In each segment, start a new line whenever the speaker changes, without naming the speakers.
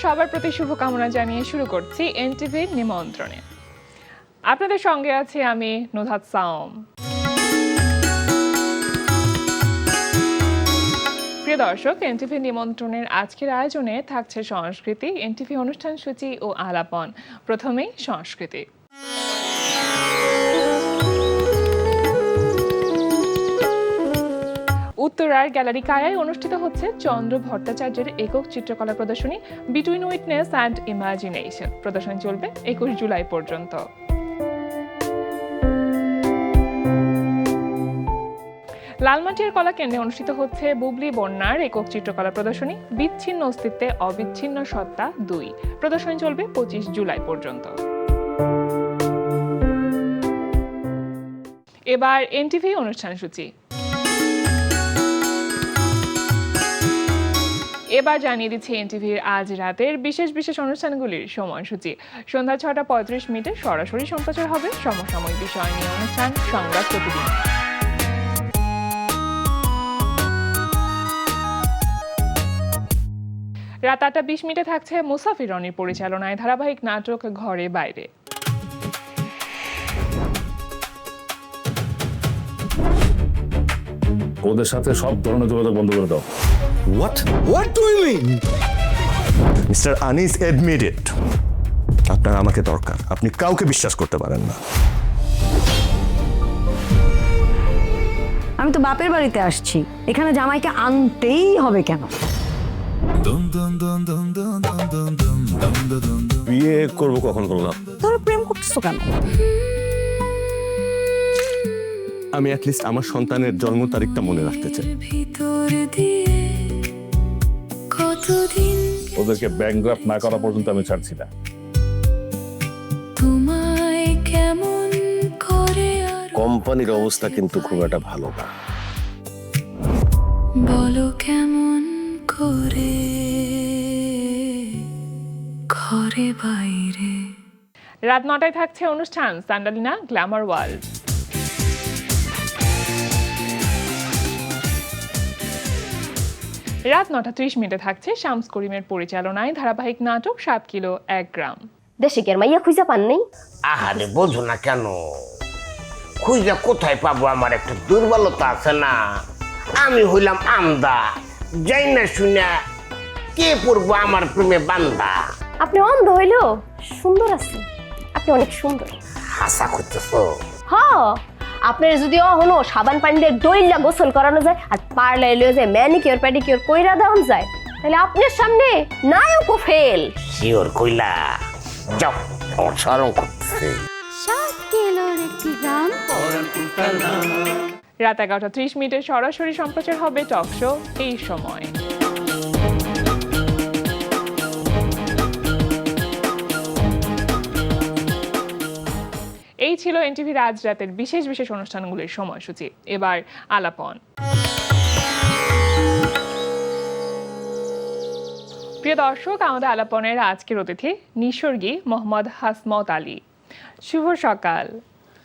সবার প্রতি শুভকামনা জানিয়ে শুরু করছি এনটিভির নিমন্ত্রণে। আপনাদের সঙ্গে আছি আমি নুহাত সাওম। প্রিয় দর্শক, এনটিভি নিমন্ত্রণের আজকের আয়োজনে থাকছে সংস্কৃতি, এনটিভি অনুষ্ঠান সূচি ও আলাপন। প্রথমেই সংস্কৃতি। উত্তরার গ্যালারি কায়ায় অনুষ্ঠিত হচ্ছে চন্দ্র ভট্টাচার্যের একক চিত্রকলা প্রদর্শনী বিটুইন উইটনেস অ্যান্ড ইমাজিনেশন। প্রদর্শনী চলবে 21 জুলাই পর্যন্ত। লালমাটিয়ার কলা কেন্দ্রে অনুষ্ঠিত হচ্ছে বুবলি বন্যার একক চিত্রকলা প্রদর্শনী বিচ্ছিন্ন অস্তিত্বে অবিচ্ছিন্ন সত্তা 2। প্রদর্শনী চলবে 25 জুলাই পর্যন্ত। এবার এনটিভি অনুষ্ঠান সূচি। এবার জানিয়ে দিচ্ছি এনটিভির আজ রাতের বিশেষ বিশেষ অনুষ্ঠানগুলির সময়সূচি। সন্ধ্যা 6:35 সরাসরি সম্প্রচার হবে সমসাময়িক বিষয় নিয়ে অনুষ্ঠান সংবাদ প্রতিদিন। রাত 8:20 থাকছে মুসাফির রনির পরিচালনায় ধারাবাহিক নাটক ঘরে বাইরে।
ওদের সাথে সব ধরনের যোগাযোগ বন্ধ করে দাও।
What do you mean?
Mister Anis admitted, আপনার আমাকে দরকার। আপনি কাউকে বিশ্বাস করতে পারেন না।
আমি তো বাপের বাড়িতে আসছি, এখানে জামাইকে আনতেই হবে কেন?
বিয়ে করবো কখন করলাম?
তোরা প্রেম করতেছো কেন?
আমি অ্যাটলিস্ট আমার সন্তানের জন্ম তারিখটা মনে রাখতে চাই।
ওদেরকে ব্যাংকগ্রাফট না করা পর্যন্ত আমি ছাড়ছি না।
কোম্পানির অবস্থা কিন্তু খুব একটা ভালো না।
বলো কেমন করে ঘরে বাইরে।
রাত 9টায় থাকছে অনুষ্ঠান সান্ডালিনা গ্ল্যামার ওয়ার্ল্ড। রাত 9:30 থাকছে শামস করিমের পরিচালনায় ধারাবাহিক নাটক 7 কিলো 1 গ্রাম।
দেশে কি আর মাইয়া খুঁজা পান নেই?
আহারে বোঝো না কেন, খুঁজা কোথায় পাবো? আমার একটা দুর্বলতা আছে না, আমি হইলাম আমদা, যাই না শুনে কে পড়বো আমার প্রেমে বান্দা।
আপনি অন্ধ হইলেও সুন্দর আছে, আপনি অনেক সুন্দর।
হাসা করতেছো?
হ, আপনার যদি অহনো সাবান পানি দিয়ে ডইলা গোসল করানো যায় আর পার্লারে লয়ে যায় ম্যানিকিওর প্যাডিকিওর কইরা দেওয়া যায়, তাহলে আপনার সামনে নায়কও ফেল।
শিওর কইলা যাও, অসারণ করতেছে।
7 কিলোর 1 গ্রাম।
রাত 11:30 সরাসরি সম্প্রচার হবে টক শো এই সময়। এই ছিল এনটিভির আজ রাতের বিশেষ বিশেষ অনুষ্ঠানগুলির সময়সূচি। এবার আলাপন। প্রিয় দর্শক, আমাদের আলাপনের আজকের অতিথি নিসর্গী মোহাম্মদ হাসমত আলী। শুভ সকাল।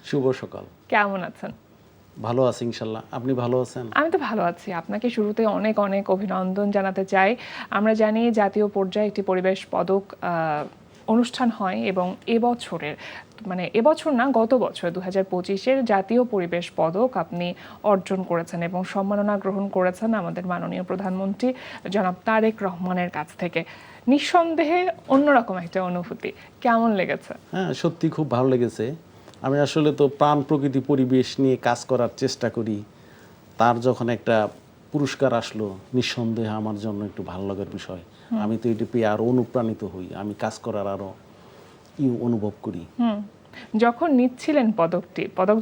শুভ সকাল।
কেমন আছেন?
ভালো আছি ইনশাল্লাহ, আপনি ভালো আছেন?
আমি তো ভালো আছি। আপনাকে শুরুতে অনেক অনেক অভিনন্দন জানাতে চাই। আমরা জানি জাতীয় পর্যায়ে একটি পরিবেশ পদক অনুষ্ঠান হয় এবং এবছরের এবছর না, গত বছর 2025-এর জাতীয় পরিবেশ পদক আপনি অর্জন করেছেন এবং সম্মাননা গ্রহণ করেছেন আমাদের মাননীয় প্রধানমন্ত্রী জনাব তারেক রহমানের কাছ থেকে। নিঃসন্দেহে অন্যরকম একটা অনুভূতি, কেমন লেগেছে?
হ্যাঁ, সত্যি খুব ভালো লেগেছে। আমি আসলে তো প্রাণ প্রকৃতি পরিবেশ নিয়ে কাজ করার চেষ্টা করি, তার যখন একটা পুরস্কার আসলো নিঃসন্দেহে আমার জন্য একটু ভালো লাগার বিষয়। আমি তো এটা পেয়ে আরো অনুপ্রাণিত হই, আমি কাজ করার আরো অনুভব করি।
যখন নিচ্ছিলেন পদক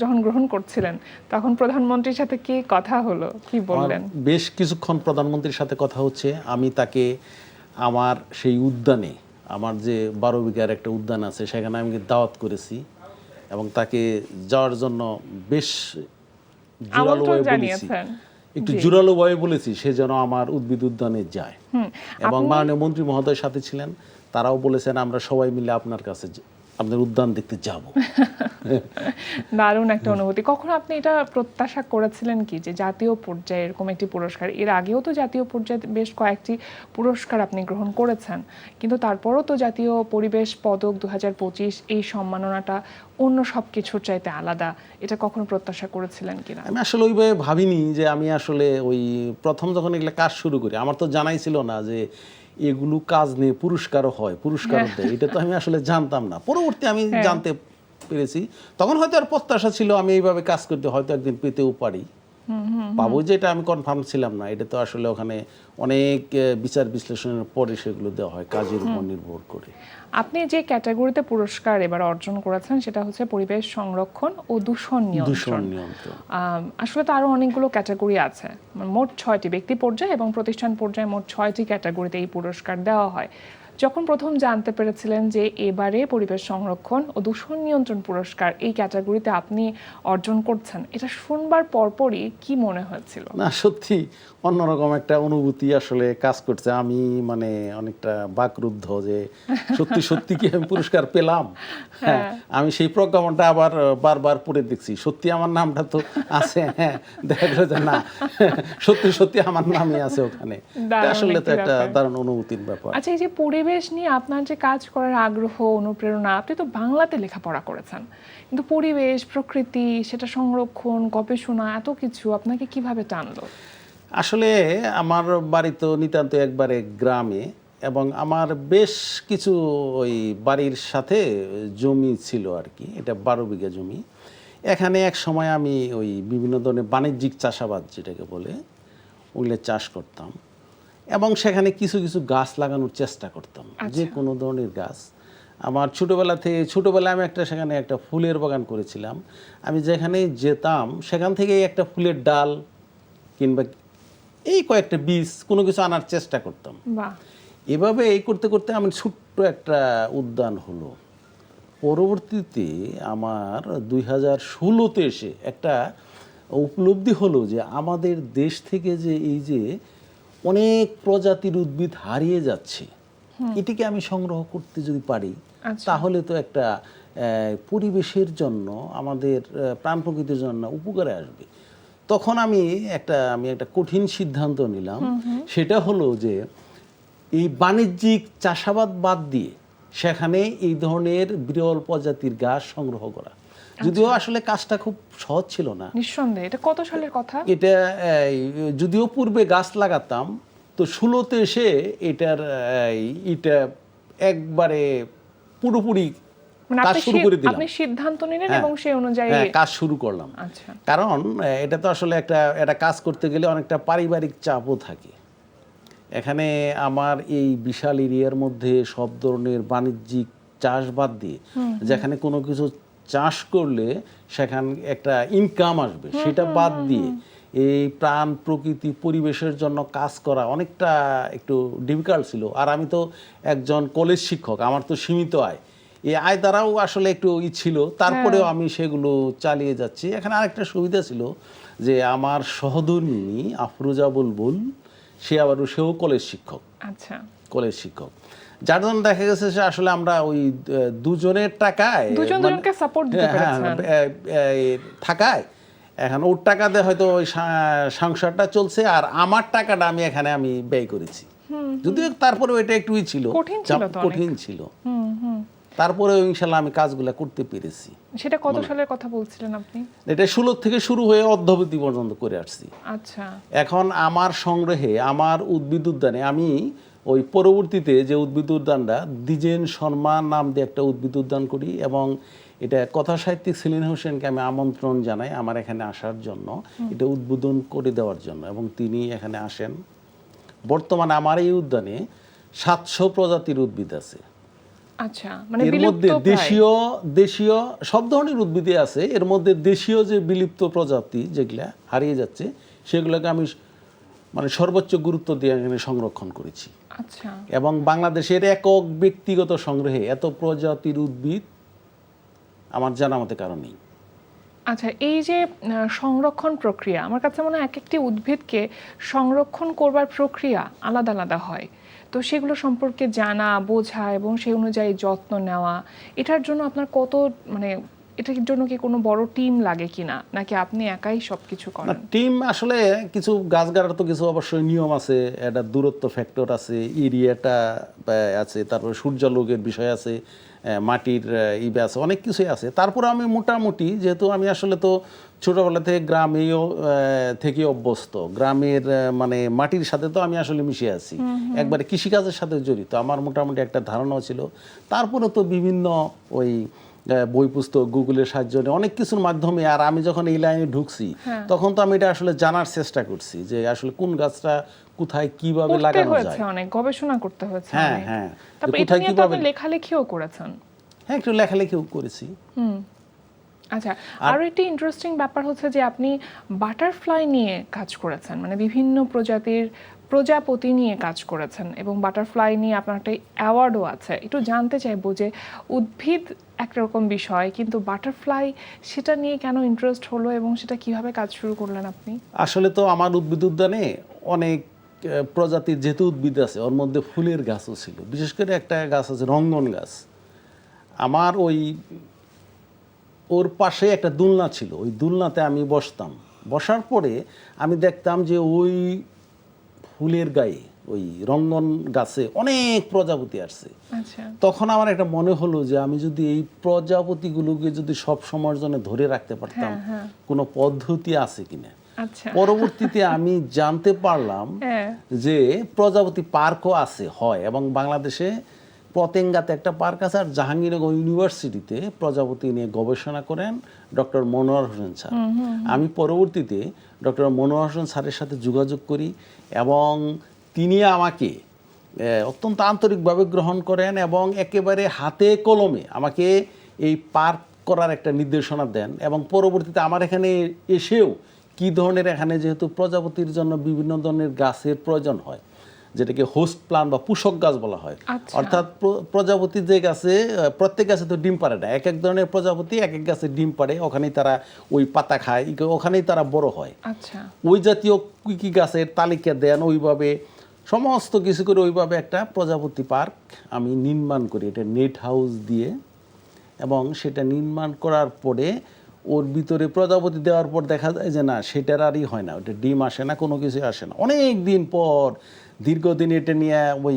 যখন গ্রহণ করছিলেন, তখন প্রধানমন্ত্রীর সাথে কি কথা হলো, কি বললেন?
বেশ কিছুক্ষণ প্রধানমন্ত্রীর সাথে কথা হচ্ছে। আমি তাকে আমার সেই উদ্যানে, আমার যে 12 বিঘার একটা উদ্যান আছে, সেখানে আমি দাওয়াত করেছি এবং তাকে যাওয়ার জন্য বেশ জোরালোভাবে বলেছি সে যেন আমার উদ্ভিদ উদ্যানে যায়। এবং মাননীয় মন্ত্রী মহোদয়ের সাথে ছিলেন, তারাও বলেছেন আমরা সবাই মিলে আপনার কাছে আপনার উদ্যান দেখতে যাব।
দারুণ একটা অনুভূতি। কখনো আপনি এটা প্রত্যাশা করেছিলেন কি যে জাতীয় পর্যায়ে এরকম একটি পুরস্কার, এর আগেও তো জাতীয় পর্যায়ে বেশ কয়েকটি পুরস্কার আপনি গ্রহণ করেছেন, কিন্তু তারপরও তো জাতীয় পরিবেশ পদক 2025 এই সম্মাননাটা অন্য সব কিছুর চাইতে আলাদা, এটা কখনো প্রত্যাশা করেছিলেন কিনা?
আমি আসলে ওইভাবে ভাবিনি যে আমি আসলে ওই প্রথম যখন এগুলো কাজ শুরু করি, আমার তো জানাই ছিল না যে এগুলো কাজ নিয়ে পুরস্কারও হয়, পুরস্কারও দেয়, এটা তো আমি আসলে জানতাম না। পরবর্তী আমি জানতে পেরেছি, তখন হয়তো আর প্রত্যাশা ছিল আমি এইভাবে কাজ করতে হয়তো একদিন পেতেও পারি, পাবো, যেটা আমি কনফার্ম ছিলাম না। এটা তো আসলে ওখানে অনেক বিচার বিশ্লেষণের পরে সেগুলো দেওয়া হয় কাজের উপর নির্ভর করে।
আপনি যে ক্যাটাগরিতে পুরস্কার এবার অর্জন করেছেন সেটা হচ্ছে পরিবেশ সংরক্ষণ ও দূষণ নিয়ন্ত্রণ। আসলে তো আরো অনেকগুলো ক্যাটাগরি আছে, মোট 6টি ব্যক্তি পর্যায়ে এবং প্রতিষ্ঠান পর্যায়ে মোট 6টি ক্যাটাগরিতে এই পুরস্কার দেওয়া হয়। যখন প্রথম জানতে পেরেছিলেন যে এবারে পরিবেশ সংরক্ষণ ও দূষণ নিয়ন্ত্রণ পুরস্কার এই ক্যাটাগরিতে আপনি অর্জন করছেন, এটা শুনবার পরপরই কি মনে হয়েছিল?
না, সত্যি অন্যরকম একটা অনুভূতি আসলে কাজ করছে। আমি মানে অনেকটা বাকরুদ্ধ যে সত্যি সত্যি কি আমি পুরস্কার পেলাম। হ্যাঁ, আমি সেই প্রজ্ঞাপনটা আবার বারবার পড়ে দেখছি, সত্যি আমার নামটা তো আছে। হ্যাঁ, দেখা গেল যে না, সত্যি সত্যি আমার নামই আছে ওখানে। আসলে তো একটা দারুণ অনুভূতির ব্যাপার।
আচ্ছা, এই যে পরিবেশ নিয়ে আপনার যে কাজ করার আগ্রহ, অনুপ্রেরণা, আপনি তো বাংলাতে লেখাপড়া করেছেন, কিন্তু পরিবেশ, প্রকৃতি, সেটা সংরক্ষণ, গবেষণা, এত কিছু আপনাকে কিভাবে টানলো?
আসলে আমার বাড়ি তো নিতান্ত একবারে গ্রামে, এবং আমার বেশ কিছু ওই বাড়ির সাথে জমি ছিল আর কি, এটা 12 বিঘা জমি। এখানে এক সময় আমি ওই বিভিন্ন ধরনের বাণিজ্যিক চাষাবাদ যেটাকে বলে ওগুলো চাষ করতাম, এবং সেখানে কিছু কিছু গাছ লাগানোর চেষ্টা করতাম, যে কোনো ধরনের গাছ। আমার ছোটোবেলায় আমি সেখানে একটা ফুলের বাগান করেছিলাম। আমি যেখানে যেতাম সেখান থেকেই একটা ফুলের ডাল কিংবা এই কয়েকটা বীজ কোনো কিছু আনার চেষ্টা করতাম। এভাবে এই করতে করতে আমার ছোট্ট একটা উদ্যান হলো। পরবর্তীতে আমার 2016-তে এসে একটা উপলব্ধি হলো যে আমাদের দেশ থেকে যে এই যে অনেক প্রজাতির উদ্ভিদ হারিয়ে যাচ্ছে, এটিকে আমি সংগ্রহ করতে যদি পারি তাহলে তো একটা পরিবেশের জন্য, আমাদের প্রাণ প্রকৃতির জন্য উপকারে আসবে। তখন আমি একটা কঠিন সিদ্ধান্ত নিলাম, সেটা হলো যে এই বাণিজ্যিক চাষাবাদ বাদ দিয়ে সেখানে এই ধরনের বিরল প্রজাতির গাছ সংগ্রহ করা। যদিও আসলে কাজটা খুব সহজ ছিল না।
নিঃসন্দেহে। এটা কত সালের কথা?
এটা যদিও পূর্বে গাছ লাগাতাম, তো 16-তে এসে এটা একবারে পুরোপুরি কাজ শুরু করে দিলাম।
আপনি সিদ্ধান্ত নিলেন এবং সেই অনুযায়ী
কাজ শুরু করলাম।
আচ্ছা,
কারণ এটা তো আসলে একটা কাজ করতে গেলে অনেকটা পারিবারিক চাপও থাকে। এখানে আমার এই বিশাল এরিয়ার মধ্যে সব ধরনের বাণিজ্যিক চাষ বাদ দিয়ে যেখানে কোনো কিছু চাষ করলে সেখানে একটা ইনকাম আসবে, সেটা বাদ দিয়ে এই প্রাণ প্রকৃতি পরিবেশের জন্য কাজ করা অনেকটা একটু ডিফিকাল্ট ছিল। আর আমি তো একজন কলেজ শিক্ষক, আমার তো সীমিত আয়, এই আয় দ্বারাও আসলে একটু ছিল, তারপরেও আমি সেগুলো চালিয়ে যাচ্ছি। এখানে আরেকটা সুবিধা ছিল যে আমার সহধর্মিণী আফরোজা বুলবুল, সেও কলেজ শিক্ষক।
আচ্ছা,
কলেজ শিক্ষক, যার জন্য দেখা গেছে যে আসলে আমরা ওই দুজনের টাকায়
দুজনকে সাপোর্ট দিতে পেরেছেন
থাকায় এখন ওর টাকা দিয়ে হয়তো ওই সংসারটা চলছে, আর আমার টাকাটা আমি ব্যয় করেছি। যদিও তারপরে এটা একটুই ছিল, কঠিন ছিল, তারপরে ইনশাল্লাহ আমি কাজগুলো করতে পেরেছি।
সেটা কত সালের কথা বলছিলেন আপনি?
এটা 16 থেকে শুরু হয়ে অদ্যাবধি পর্যন্ত করে আসছি।
আচ্ছা, এখন
আমার সংগ্রহে, আমার উদ্ভিদ উদ্যানে আমি ওই পরবর্তীতে যে উদ্ভিদ উদ্যানটা দ্বিজেন শর্মা নাম দিয়ে একটা উদ্ভিদ উদ্যান করি, এবং এটা কথা সাহিত্যিক সেলিম হোসেনকে আমি আমন্ত্রণ জানাই আমার এখানে আসার জন্য, এটা উদ্বোধন করে দেওয়ার জন্য, এবং তিনি এখানে আসেন। বর্তমানে আমার এই উদ্যানে 700 প্রজাতির উদ্ভিদ আছে।
আচ্ছা, মানে
এর মধ্যে দেশীয় সব ধরনের উদ্ভিদই আছে, এর মধ্যে দেশীয় যে বিলুপ্ত প্রজাতি যেগুলা হারিয়ে যাচ্ছে সেগুলোকে আমি মানে সর্বোচ্চ গুরুত্ব দিয়ে এখানে সংরক্ষণ করেছি।
আচ্ছা,
এবং বাংলাদেশের একক ব্যক্তিগত সংগ্রহে এত প্রজাতির উদ্ভিদ আমার জানা মতে কারণ নেই।
আচ্ছা, এই যে সংরক্ষণ প্রক্রিয়া, আমার কাছে মনে হয় এক একটি উদ্ভিদকে সংরক্ষণ করবার প্রক্রিয়া আলাদা আলাদা হয়। তো তো সেগুলো সম্পর্কে জানা, বোঝা এবং সেই অনুযায়ী যত্ন নেওয়া, এটার জন্য আপনার কত মানে এটার জন্য কি কোনো বড় টিম লাগে কিনা, নাকি আপনি একাই সবকিছু
না,
করেন?
টিম আসলে কিছু গাছ গাড়ার তো কিছু অবশ্যই নিয়ম আছে, একটা দূরত্ব ফ্যাক্টর আছে, এরিয়াটা আছে, তারপরে সূর্যালোকের বিষয় আছে, মাটির ইবে আছে, অনেক কিছুই আছে। তারপরে আমি মোটামুটি, যেহেতু আমি আসলে তো ছোটোবেলা থেকে গ্রামেও থেকে অভ্যস্ত, গ্রামের মানে মাটির সাথে তো আমি আসলে মিশে আছি, একবারে কৃষিকাজের সাথে জড়িত, আমার মোটামুটি একটা ধারণাও ছিল। তারপরে তো বিভিন্ন ওই বই পুস্তক, গুগলের সাহায্য নিয়ে অনেক কিছুর মাধ্যমে, আর আমি যখন এই লাইনে ঢুকছি তখন তো আমি এটা আসলে জানার চেষ্টা করছি যে আসলে কোন গাছটা কোথায় কিভাবে
করতে
লাগানো
হয়েছে,
যায়।
অনেক গবেষণা করতে হয়েছে।
হ্যাঁ,
অনেক।
হ্যাঁ,
তারপর
যে
এটা
কোথায়
নিয়ে তো
কিভাবে,
আপনি লেখালেখিও করেছেন।
হ্যাঁ, একটু লেখালেখিও করেছি।
আচ্ছা, আরও একটি ইন্টারেস্টিং ব্যাপার হচ্ছে যে আপনি বাটারফ্লাই নিয়ে কাজ করেছেন, মানে বিভিন্ন প্রজাপতি নিয়ে কাজ করেছেন এবং বাটারফ্লাই নিয়ে আপনার একটা অ্যাওয়ার্ডও আছে। একটু জানতে চাইবো যে উদ্ভিদ একরকম বিষয়, কিন্তু বাটারফ্লাই সেটা নিয়ে কেন ইন্টারেস্ট হলো এবং সেটা কিভাবে কাজ শুরু করলেন আপনি?
আসলে তো আমার উদ্ভিদ উদ্যানে অনেক প্রজাতির যেহেতু উদ্ভিদ আছে, ওর মধ্যে ফুলের গাছও ছিল, বিশেষ করে একটা গাছ আছে রঙ্গন গাছ। আমার ওর পাশে একটা দোলনা ছিল, ওই দোলনাতে আমি বসতাম, বসার পরে আমি দেখতাম যে ওই ফুলের গায়ে, ওই রঙ্গন গাছে অনেক প্রজাপতি আসছে।
আচ্ছা,
তখন আমার একটা মনে হলো যে আমি যদি এই প্রজাপতিগুলোকে যদি সব সময়ের জন্য ধরে রাখতে পারতাম, কোনো পদ্ধতি আছে কিনা।
আচ্ছা,
পরবর্তীতে আমি জানতে পারলাম যে প্রজাপতি পার্কও আছে, হয়, এবং বাংলাদেশে পতেঙ্গাতে একটা পার্ক আছে, আর জাহাঙ্গীরনগর ইউনিভার্সিটিতে প্রজাপতি নিয়ে গবেষণা করেন ডক্টর মনোয়ার হোসেন স্যার। আমি পরবর্তীতে ডক্টর মনোয়ার হোসেন স্যারের সাথে যোগাযোগ করি এবং তিনি আমাকে অত্যন্ত আন্তরিকভাবে গ্রহণ করেন এবং একেবারে হাতে কলমে আমাকে এই পার্ক করার একটা নির্দেশনা দেন। এবং পরবর্তীতে আমার এখানে এসেও কী ধরনের, এখানে যেহেতু প্রজাপতির জন্য বিভিন্ন ধরনের গাছের প্রয়োজন হয়, যেটাকে হোস্ট প্লান্ট বা পোষক গাছ বলা হয়। অর্থাৎ প্রজাপতি যে গাছে, প্রত্যেক গাছে তো ডিম পাড়ে না, এক এক ধরনের প্রজাপতি এক এক গাছে ডিম পাড়ে, ওখানেই তারা ওই পাতা খায়, ওখানেই তারা বড় হয়।
আচ্ছা,
ওই জাতীয় কী কী গাছের তালিকা দেন, ওইভাবে সমস্ত কিছু করে ওইভাবে একটা প্রজাপতি পার্ক আমি নির্মাণ করি, এটা নেট হাউস দিয়ে। এবং সেটা নির্মাণ করার পরে ওর ভিতরে প্রজাপতি দেওয়ার পর দেখা যায় যে না, সেটার আরই হয় না, ওটা ডিম আসে না, কোনো কিছুই আসে না। অনেক দিন পর, দীর্ঘদিন এটা নিয়ে ওই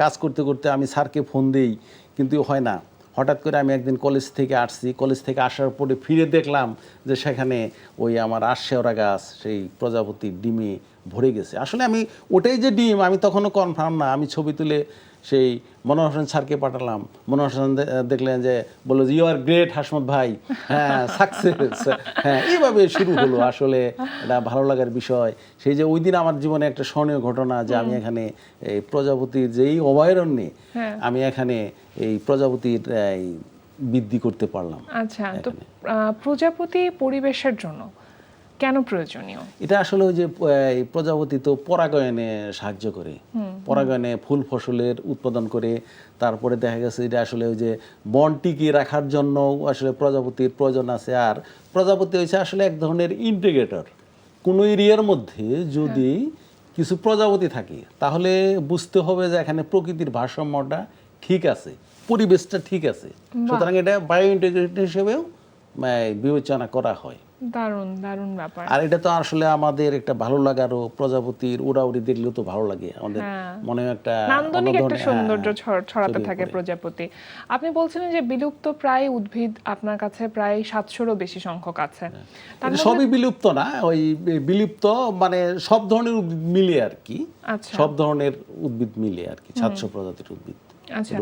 কাজ করতে করতে আমি স্যারকে ফোন দিই, কিন্তু হয় না। হঠাৎ করে আমি একদিন কলেজ থেকে আসছি, কলেজ থেকে আসার পরে ফিরে দেখলাম যে সেখানে ওই আমার আশশেওড়া গাছ সেই প্রজাপতির ডিমে ভরে গেছে। আসলে আমি ওটাই যে ডিম আমি তখনও কনফার্ম না, আমি ছবি তুলে সেই মনোয়ার হোসেন স্যারকে পাঠালাম। মনোয়ার হোসেন দেখলেন যে, বললো যে ইউ আর গ্রেট হাসমত ভাই, হ্যাঁ সাকসেস, হ্যাঁ, এইভাবে শুরু হলো। আসলে এটা ভালো লাগার বিষয়, সেই যে ওই দিন আমার জীবনে একটা স্মরণীয় ঘটনা যে আমি এখানে এই প্রজাপতির যেই অভয়ারণ্যে আমি এখানে এই প্রজাপতির বৃদ্ধি করতে পারলাম।
আচ্ছা, তো প্রজাপতি পরিবেশের জন্য কেন প্রয়োজনীয়?
এটা আসলে ওই যে প্রজাপতি তো পরাগায়নে সাহায্য করে, পরাগায়নে ফুল ফসলের উৎপাদন করে। তারপরে দেখা গেছে এটা আসলে ওই যে বন টিকিয়ে রাখার জন্য আসলে প্রজাপতির প্রয়োজন আছে। আর প্রজাপতি হচ্ছে আসলে এক ধরনের ইন্টিগ্রেটর। কোনো এরিয়ার মধ্যে যদি কিছু প্রজাপতি থাকে তাহলে বুঝতে হবে যে এখানে প্রকৃতির ভারসাম্যটা ঠিক আছে, পরিবেশটা ঠিক আছে। সুতরাং এটা বায়ো ইন্টিগ্রেটর হিসেবেও বিবেচনা করা হয়।
দারুণ দারুণ ব্যাপার।
আর এটা তো আসলে আমাদের একটা ভালো লাগারও, প্রজাপতির উড়াউড়ি দেখলেও তো ভালো লাগে আমাদের মনে একটা
নান্দনিক একটা সৌন্দর্য ছড়াতে থাকে প্রজাপতি। আপনি বলছিলেন যে বিলুপ্ত প্রায় উদ্ভিদ আপনার কাছে প্রায় 700-রও বেশি সংখ্যক আছে।
সবই বিলুপ্ত না, ওই বিলুপ্ত মানে সব ধরনের উদ্ভিদ মিলে আর কি, সব ধরনের উদ্ভিদ মিলে আর কি, 700 প্রজাতির উদ্ভিদ।
আচ্ছা,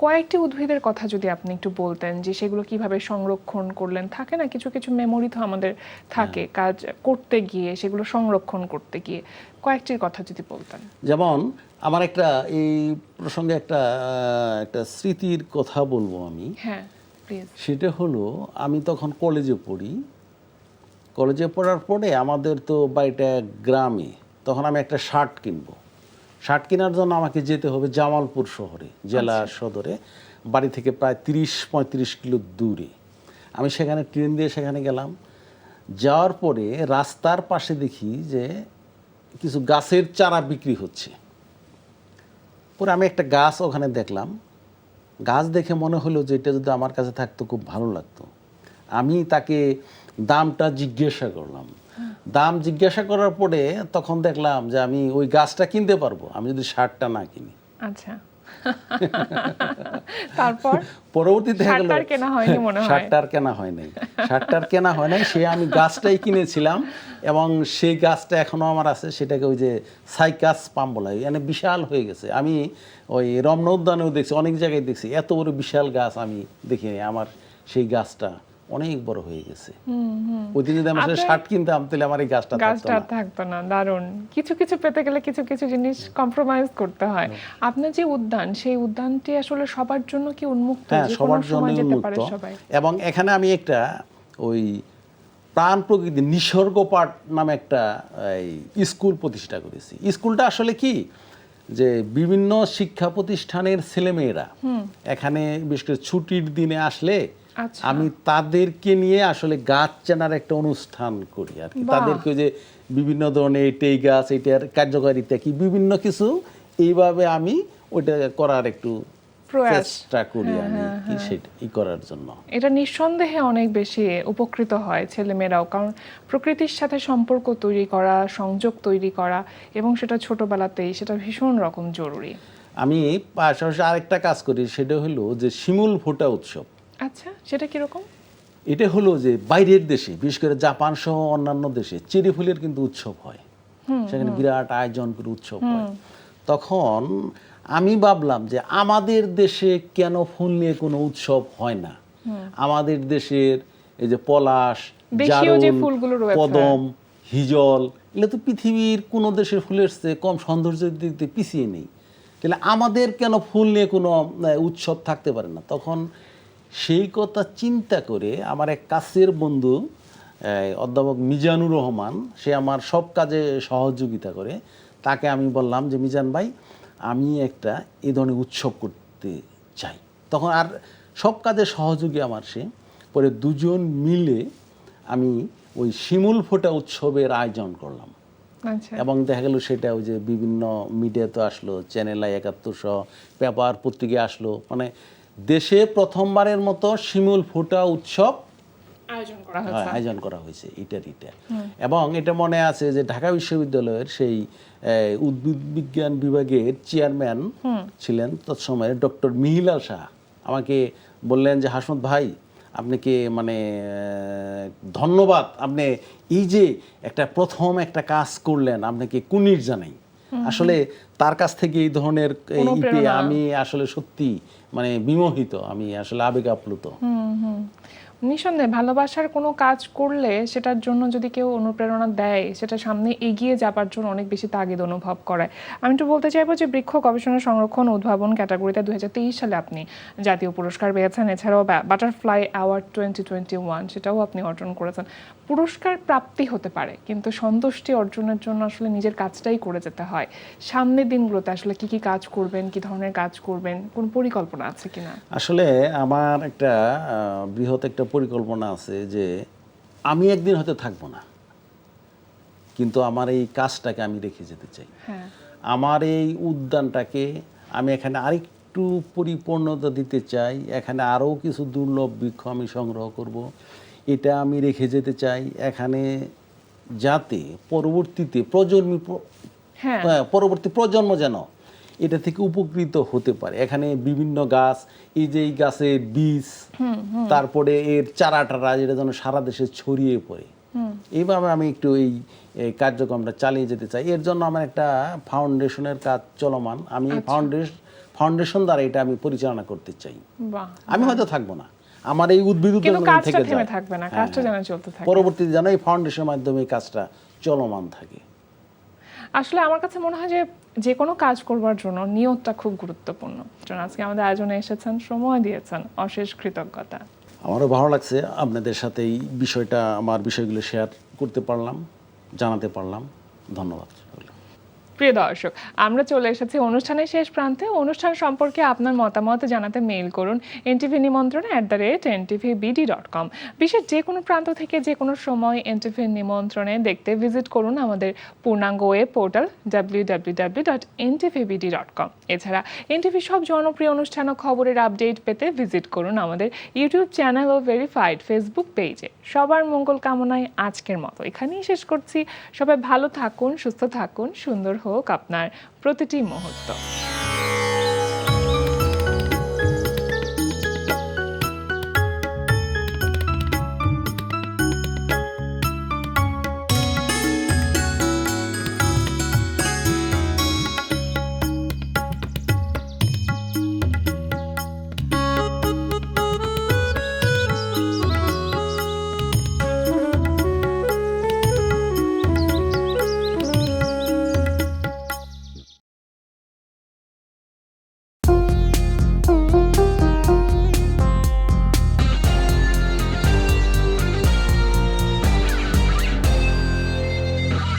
কয়েকটি উদ্ভিদের কথা যদি আপনি একটু বলতেন যে সেগুলো কিভাবে সংরক্ষণ করলেন। থাকে না কিছু কিছু মেমোরি তো আমাদের থাকে কাজ করতে গিয়ে, সেগুলো সংরক্ষণ করতে গিয়ে কয়েকটির কথা যদি বলতেন।
যেমন আমার একটা এই প্রসঙ্গে একটা স্মৃতির কথা বলবো আমি।
হ্যাঁ প্লিজ।
সেটা হলো আমি তখন কলেজে পড়ি, কলেজে পড়ার পরে আমাদের তো বাড়িটা গ্রামে, তখন আমি একটা শার্ট কিনবো। শার্ট কেনার জন্য আমাকে যেতে হবে জামালপুর শহরে, জেলা সদরে, বাড়ি থেকে প্রায় 30-35 কিলো দূরে। আমি সেখানে ট্রেন দিয়ে সেখানে গেলাম। যাওয়ার পরে রাস্তার পাশে দেখি যে কিছু গাছের চারা বিক্রি হচ্ছে। পরে আমি একটা গাছ ওখানে দেখলাম, গাছ দেখে মনে হলো যে এটা যদি আমার কাছে থাকতো খুব ভালো লাগতো। আমি তাকে দামটা জিজ্ঞাসা করলাম, দাম জিজ্ঞাসা করার পরে তখন দেখলাম যে আমি ওই গাছটা কিনতে পারবো আমি যদি সারটা না কিনি।
আচ্ছা। তারপর
পরবর্তীতে দেখা গেল
সারটার কেনা হয়নি মনে হয়।
সারটার কেনা হয় নাই, সারটার কেনা হয় নাই, সে আমি গাছটাই কিনেছিলাম এবং সেই গাছটা এখনো আমার আছে, সেটাকে ওই যে সাইকাস পাম বলা হয়, মানে বিশাল হয়ে গেছে। আমি ওই রমনা উদ্যানেও দেখছি, অনেক জায়গায় দেখছি, এত বড় বিশাল গাছ আমি দেখিনি। আমার সেই গাছটা অনেক বড় হয়ে গেছে। ওই দিন যদি আমি আসলে শার্ট কিনতাম তাহলে আমার এই গাছটা থাকতো না।
থাকতো না। দারুণ। কিছু কিছু পেতে গেলে কিছু কিছু জিনিস কম্প্রোমাইজ করতে হয়। আপনার যে উদ্যান, সেই উদ্যানটি আসলে সবার জন্য কি উন্মুক্ত?
হ্যাঁ,
যে কোনো
সবার জন্য
সময় যেতে পারে
উন্মুক্ত।
সবাই?
এবং এখানে আমি একটা ওই প্রাণ প্রকৃতি নিসর্গ পাঠ নামে একটা স্কুল প্রতিষ্ঠা করেছি। স্কুলটা আসলে কি যে বিভিন্ন শিক্ষা প্রতিষ্ঠানের ছেলেমেয়েরা এখানে বিশেষ করে ছুটির দিনে আসলে
আচ্ছা।
আমি তাদেরকে নিয়ে আসলে গাছ চেনার একটা অনুষ্ঠান করি আর কি।
বাহ।
তাদেরকে যে বিভিন্ন ধরনের এই গাছ, এটার কার্যকারিতা কি, বিভিন্ন কিছু এইভাবে আমি ওইটা করার একটু
প্রয়াস।
চেষ্টা করি আমি কি সেটা করার জন্য।
এটা নিঃসন্দেহে অনেক বেশি উপকৃত হয় ছেলেমেয়েরাও, কারণ প্রকৃতির সাথে সম্পর্ক তৈরি করা, সংযোগ তৈরি করা, এবং সেটা ছোটবেলাতেই, সেটা ভীষণ রকম জরুরি।
আমি পাশাপাশি আরেকটা কাজ করি, সেটা হলো যে শিমুল ফোঁটা উৎসব।
আচ্ছা, সেটা কিরকম?
এটা হলো যে বাইরের দেশে, বিশেষ করে জাপান সহ অন্যান্য দেশে চেরি ফুলের কিন্তু উৎসব হয়, সেখানে বিরাট আয়োজন করে উৎসব হয়। তখন আমি ভাবলাম যে আমাদের দেশে কেন ফুল নিয়ে কোনো উৎসব হয় না। আমাদের দেশের এই যে পলাশ,
দেশীয় যে
জারুল,
ফুলগুলো রয়েছে,
কদম, হিজল, এগুলো তো পৃথিবীর কোনো দেশের ফুলের চেয়ে কম সৌন্দর্যের দিক দিয়ে পিছিয়ে নেই, তাহলে আমাদের কেন ফুল নিয়ে কোনো উৎসব থাকতে পারে না। তখন সেই কথা চিন্তা করে আমার এক কাছের বন্ধু অধ্যাপক মিজানুর রহমান, সে আমার সব কাজে সহযোগিতা করে, তাকে আমি বললাম যে মিজান ভাই, আমি একটা এই ধরনের উৎসব করতে চাই। তখন আর সব কাজে সহযোগী আমার সে, পরে দুজন মিলে আমি ওই শিমুল ফোঁটা উৎসবের আয়োজন করলাম।
আচ্ছা।
এবং দেখা গেল সেটা ওই যে বিভিন্ন মিডিয়াতে আসলো, চ্যানেল 71 সহ পেপার পত্রিকায় আসলো, মানে দেশে প্রথমবারের মতো শিমুল ফোঁটা উৎসব আয়োজন করা হয়েছে এটা। এবং এটা মনে আছে যে ঢাকা বিশ্ববিদ্যালয়ের সেই উদ্ভিদ বিজ্ঞান বিভাগের চেয়ারম্যান ছিলেন তৎসময়ে ডক্টর মিহিলাল শাহ, আমাকে বললেন যে হাসমত ভাই, আপনাকে মানে ধন্যবাদ, আপনি এই যে একটা প্রথম একটা কাজ করলেন, আপনাকে কুনির জানাই। আসলে তার কাছ থেকে এই ধরনের আমি আসলে সত্যি মানে বিমোহিত, আমি আসলে আবেগ আপ্লুত।
নিঃসন্দেহে ভালোবাসার কোনো কাজ করলে সেটার জন্য যদি কেউ অনুপ্রেরণা দেয়, সেটা সামনে এগিয়ে যাবার জন্য অনেক বেশি তাগিদ অনুভব করায়। আমি একটু বলতে চাইবো যে বৃক্ষ গবেষণা সংরক্ষণ উদ্ভাবন ক্যাটাগরিতে 2023 সালে আপনি জাতীয় পুরস্কার পেয়েছেন, এছাড়াও বাটারফ্লাই অ্যাওয়ার্ড 2021 সেটাও আপনি অর্জন করেছেন। পুরস্কার প্রাপ্তি হতে পারে, কিন্তু সন্তুষ্টি অর্জনের জন্য আসলে নিজের কাজটাই করে যেতে হয়। সামনের দিনগুলোতে আসলে কি কি কাজ করবেন, কি ধরনের কাজ করবেন, কোন পরিকল্পনা আছে কিনা?
আসলে আমার একটা বৃহৎ একটা পরিকল্পনা আছে যে আমি একদিন হয়তো থাকবো না, কিন্তু আমার এই কাজটাকে আমি রেখে যেতে চাই। আমার এই উদ্যানটাকে আমি এখানে আরেকটু পরিপূর্ণতা দিতে চাই, এখানে আরও কিছু দুর্লভ বৃক্ষ আমি সংগ্রহ করব, এটা আমি রেখে যেতে চাই এখানে, যাতে পরবর্তীতে পরবর্তী প্রজন্ম যেন এটা থেকে উপকৃত হতে পারে। এখানে বিভিন্ন গাছ, এই যে এই গাছের বীজ, তারপরে এর চারা যেটা যেন সারা দেশে ছড়িয়ে পড়ে, এইভাবে আমি একটু এই কার্যক্রমটা চালিয়ে যেতে চাই। এর জন্য আমার একটা ফাউন্ডেশনের কাজ চলমান, আমি ফাউন্ডেশন দ্বারা এটা আমি পরিচালনা করতে চাই। আমি হয়তো থাকবো না, আমার এই উদ্ভিদ থেকে
থাকবে না, কাজটা যেন চলতে থাকে,
পরবর্তীতে যেন এই ফাউন্ডেশনের মাধ্যমে এই কাজটা চলমান থাকে।
আসলে আমার কাছে মনে হয় যে কোনো কাজ করবার জন্য নিয়তটা খুব গুরুত্বপূর্ণ। আজকে আমাদের আয়োজনে এসেছেন, সময় দিয়েছেন, অশেষ কৃতজ্ঞতা।
আমারও ভালো লাগছে আপনাদের সাথে এই বিষয়গুলো শেয়ার করতে পারলাম, জানাতে পারলাম। ধন্যবাদ।
প্রিয় দর্শক, আমরা চলে এসেছি অনুষ্ঠানের শেষ প্রান্তে। অনুষ্ঠান সম্পর্কে আপনার মতামত জানাতে মেইল করুন ntvnimontrone@ntvbd.com। বিশ্বের যে কোনো প্রান্ত থেকে যে কোনো সময় এনটিভি নিমন্ত্রণে দেখতে ভিজিট করুন আমাদের পূর্ণাঙ্গ ওয়েব পোর্টাল www.ntvbd.com। এছাড়া এনটিভি সব জনপ্রিয় অনুষ্ঠান ও খবরের আপডেট পেতে ভিজিট করুন আমাদের ইউটিউব চ্যানেল ও ভেরিফাইড ফেসবুক পেজে। সবার মঙ্গল কামনায় আজকের মতো এখানেই শেষ করছি। সবাই ভালো থাকুন, সুস্থ থাকুন, সুন্দর হোক আপনার প্রতিটি মুহূর্ত।